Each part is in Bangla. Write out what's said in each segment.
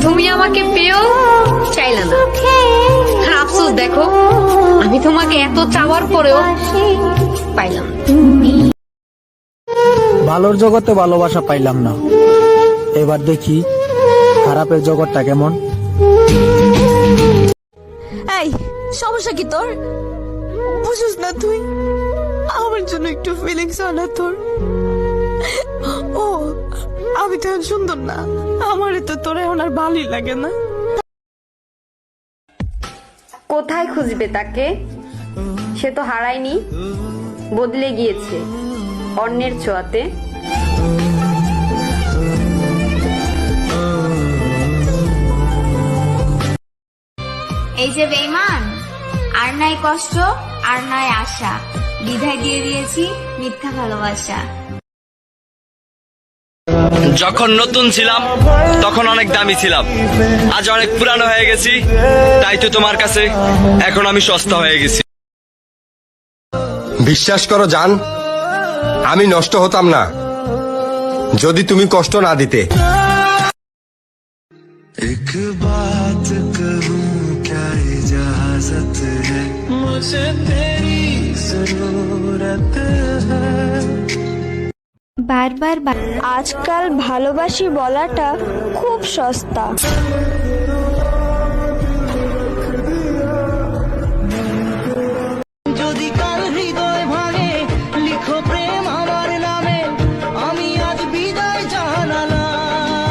তুমি আমাকে পেয়েও চাইলে না। আর আফসোস দেখো, আমি তোমাকে এত চাওয়ার পরেও পাইলাম না। ভালোর জগতে ভালোবাসা পাইলাম না, এবার দেখি খারাপের জগৎটা কেমন। এই সমস্যা কি তোর? বুঝিস না তুই? আমার জন্য একটু ফিলিংস হয় না তোর? ও আমি তো এখন সুন্দর না, আমারে তো তোর এখন আর ভালোই লাগে না। কোথায় খুঁজবে তাকে? সে তো হারায়নি, বদলে গিয়েছে অন্যের ছোঁয়াতে। এই যে বেঈমান, আর নাই কষ্ট আর নাই আশা, বিধায় দিয়ে দিয়েছি মিথ্যা ভালোবাসা। যখন নতুন ছিলাম তখন অনেক দামি ছিলাম, আজ অনেক পুরানো হয়ে গেছি, তাই তো তোমার কাছে এখন আমি সস্তা হয়ে গেছি। বিশ্বাস করো জান, আমি নষ্ট হতাম না যদি তুমি কষ্ট না দিতে। एक बात कहूँ क्या इजाजत है, मुझे तेरी जरूरत है। বারবার আজকাল ভালোবাসি বলাটা খুব সস্তা। যদি কাল হৃদয় ভাঙে লিখো প্রেম আমার নামে, আমি আজ বিদায় জানালাম।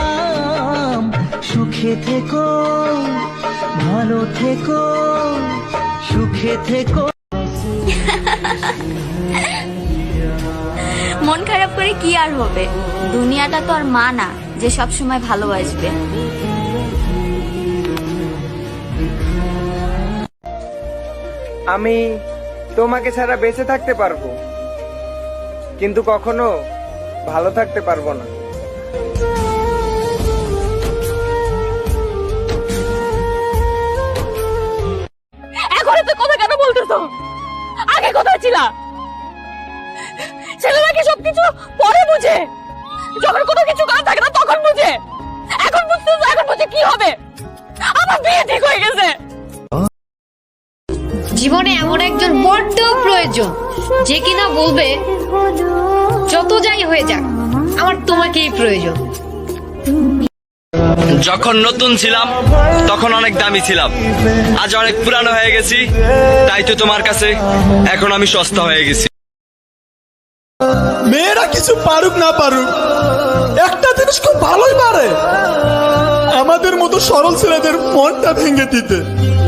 সুখে থেকো ভালো থেকো, সুখে থেকো। মন খারাপ করে কি আর হবে? দুনিয়াটা তো আর মা না যে সব সময় ভালোবাসবে। আমি তোমাকে ছাড়া বেঁচে থাকতে পারবো, কিন্তু কখনো ভালো থাকতে পারবো না। এখন তুই কথা কেন বলতেছ? আগে কোথায় ছিলা? ছেলেরা কি সবকিছু পরে বুঝে? যখন কোনো কিছু কাজ থাকে না তখন বুঝে। এখন বুঝতেছ, এখন বুঝে কি হবে? আমার বিয়ে ঠিক হয়ে গেছে। জীবনে এমন একজন বড্ড প্রয়োজন যে কিনা বলবে যত যাই হয়ে যাক আমার তোমাকেই প্রয়োজন। যখন নতুন ছিলাম তখন অনেক দামি ছিলাম, আজ অনেক পুরানো হয়ে গেছি, তাই তো তোমার কাছে এখন আমি সস্তা হয়ে গেছি। মেয়েরা কিছু পারুক না পারুক, একটা জিনিস খুব ভালোই পারে, আমাদের মতো সরল ছেলেদের মনটা ভেঙে দিতে।